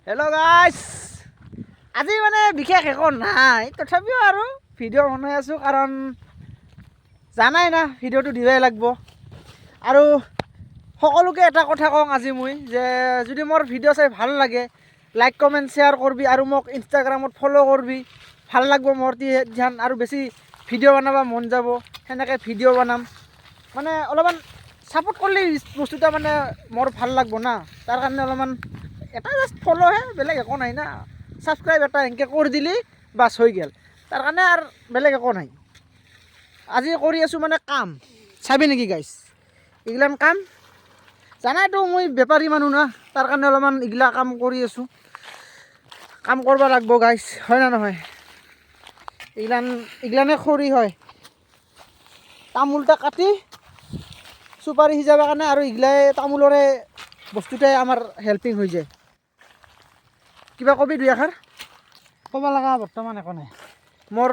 Hello' গাইছ, আজি মানে বিশেষ একো নাই, তথাপিও আৰু ভিডিঅ' বনাই আছোঁ কাৰণ জানাই না ভিডিঅ'টো দিবই লাগিব। আৰু সকলোকে এটা কথা কওঁ আজি মই যে যদি মোৰ ভিডিঅ' চাই ভাল লাগে লাইক কমেণ্ট শ্বেয়াৰ কৰবি আৰু মোক ইনষ্টাগ্ৰামত ফ'ল' কৰবি। ভাল লাগিব মোৰ ধ্যান আৰু বেছি ভিডিঅ' বনাব মন যাব, সেনেকৈ ভিডিঅ' বনাম। মানে অলপমান ছাপোৰ্ট কৰিলে বস্তুটা মানে মোৰ ভাল লাগিব না, তাৰ কাৰণে অলপমান এটা জাষ্ট ফ'ল'হে, বেলেগ একো নাই না। ছাবস্ক্ৰাইব এটা এনেকৈ কৰি দিলি বাছ হৈ গ'ল, তাৰ কাৰণে আৰু বেলেগ একো নাই। আজি কৰি আছোঁ মানে কাম চাবি নেকি গাইছ, এইগিলান কাম জানাইতো মই বেপাৰী মানুহ না, তাৰ কাৰণে অলপমান এইগিলা কাম কৰি আছোঁ। কাম কৰিব লাগিব গাইছ, হয় না নহয়? এইগিলানে খৰি হয়, তামোলটা কাটি চুপাৰি সিজাবৰ কাৰণে, আৰু এইগিলাই তামোলৰে বস্তুতে আমাৰ হেল্পিং হৈ যায়। কিবা কবি দুই এষাৰ? ক'ব লগা বৰ্তমান একো নাই। মোৰ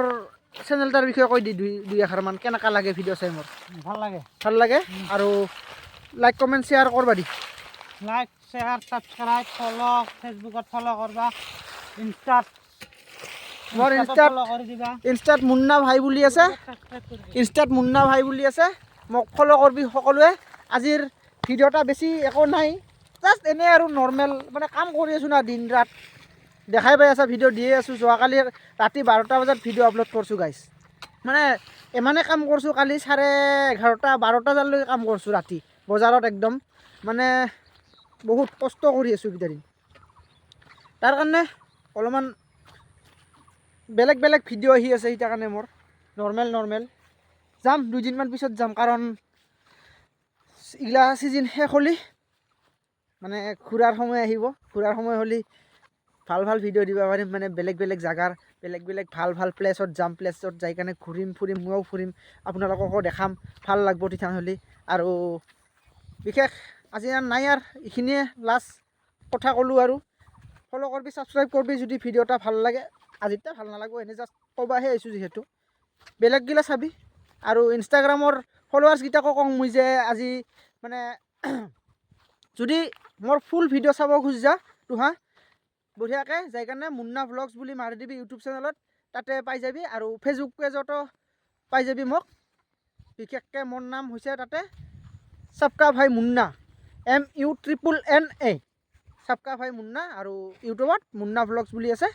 চেনেলটাৰ বিষয়ে কৈ দি দুই এষাৰমান, কেনেকুৱা লাগে ভিডিঅ' চাই মোৰ? ভাল লাগে। ভাল লাগে। আৰু লাইক কমেণ্ট শ্বেয়াৰ কৰবা দি, লাইক শ্বেয়াৰ ছাবস্ক্ৰাইব ফ'ল' ফেচবুকত ফ'ল' কৰবা, মোৰ ইনষ্টাত মুন্না ভাই বুলি আছে, মোক ফ'ল' কৰবি সকলোৱে। আজিৰ ভিডিঅ'টা বেছি একো নাই, জাষ্ট এনেই আৰু নৰ্মেল মানে কাম কৰি আছোঁ না দিন ৰাত, দেখাই পাই আছা ভিডিঅ' দিয়ে আছোঁ। যোৱাকালি ৰাতি 12টা বজাত ভিডিঅ' আপলোড কৰিছোঁ গাইছ। মানে ইমানে কাম কৰিছোঁ, কালি 11:30 12টালৈকে কাম কৰিছোঁ ৰাতি বজাৰত একদম। মানে বহুত কষ্ট কৰি আছোঁ এইকেইটা দিন, তাৰ কাৰণে অলপমান বেলেগ বেলেগ ভিডিঅ' আহি আছে। সেইটাৰ কাৰণে মোৰ নৰ্মেল যাম, 2 দিনমান পিছত যাম, কাৰণ এইগিলা ছিজন শেষ হ'লি মানে ঘূৰাৰ সময় আহিব। ঘূৰাৰ সময় হ'লে ভাল ভিডিঅ' দিব পাৰিম, মানে বেলেগ বেলেগ জাগাৰ বেলেগ ভাল প্লেছত যাম, প্লেছত যাই কাৰণে ঘূৰিম ফুৰিম, ময়ো ফুৰিম, আপোনালোককো দেখাম, ভাল লাগিব তেতিয়াহ'লে। আৰু বিশেষ আজি আৰু নাই, আৰু এইখিনিয়ে লাষ্ট কথা ক'লোঁ। আৰু ফ'ল' কৰবি, ছাবস্ক্ৰাইব কৰবি যদি ভিডিঅ'টা ভাল লাগে। আজিতে ভাল নালাগিব, এনেই জাষ্ট ক'বাহে আহিছোঁ যিহেতু, বেলেগগিলা চাবি। আৰু ইনষ্টাগ্ৰামৰ ফলোৱাৰ্ছকেইটাকো কওঁ মই যে আজি মানে যদি মোৰ ফুল ভিডিঅ' চাব খুজিছা হা, বঢ়িয়াকৈ যাই কাৰণে মুন্না ভ্লগছ বুলি মাৰি দিবি ইউটিউব চেনেলত, তাতে পাই যাবি। আৰু ফেচবুক পেজতো পাই যাবি মোক, বিশেষকৈ মোৰ নাম হৈছে তাতে সবকা ভাই মুন্না, MUNNA, সবকা ভাই মুন্না। আৰু ইউটিউবত মুন্না ভ্লগছ বুলি আছে,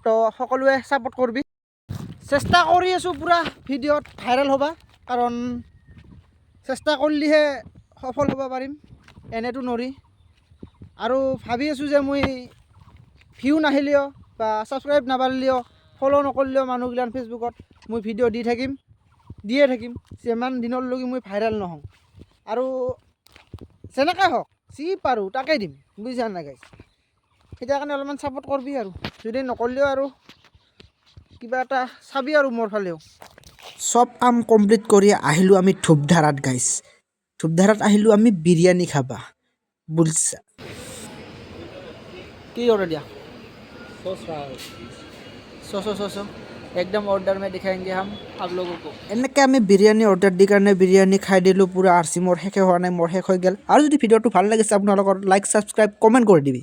তো সকলোৱে ছাপোৰ্ট কৰবি। চেষ্টা কৰি আছোঁ পূৰা ভিডিঅ'ত ভাইৰেল হ'বা, কাৰণ চেষ্টা কৰিলেহে সফল হ'ব পাৰিম, এনেতো নৰি। আৰু ভাবি আছোঁ যে মই ভিউ নাহিলেও বা ছাবস্ক্ৰাইব নাবাঢ়িলেও, ফ'ল' নকৰিলেও মানুহগিলান ফেচবুকত মই ভিডিঅ' দিয়ে থাকিম যিমান দিনলৈকে মই ভাইৰেল নহওঁ। আৰু যেনেকৈ হওক যি পাৰোঁ তাকেই দিম, বুজিছা নাই গাইছ? সেইটাৰ কাৰণে অলপমান ছাপোৰ্ট কৰবি। আৰু যদি নকৰিলেও আৰু কিবা এটা চাবি আৰু মোৰ ফালেও। চব কাম কমপ্লিট কৰি আহিলোঁ আমি ধূপধাৰাত গাইছ। ধূপধাৰাত আহিলোঁ আমি বিৰিয়ানী খাবা, বুজিছা? কি অৰ্ডাৰ দিয়া? সচ একদম অৰ্ডাৰ में दिखाएंगे हम आप लोगों को। এনেকৈ আমি বিৰিয়ানী অৰ্ডাৰ দি কাৰণে বিৰিয়ানী খাই দিলোঁ পূৰা। আৰচি মোৰ শেষে হোৱা নাই, মোৰ শেষ হৈ গ'ল। আৰু যদি ভিডিঅ'টো ভাল লাগিছে আপোনালোকৰ লাইক ছাবস্ক্ৰাইব কমেণ্ট কৰি দিবি।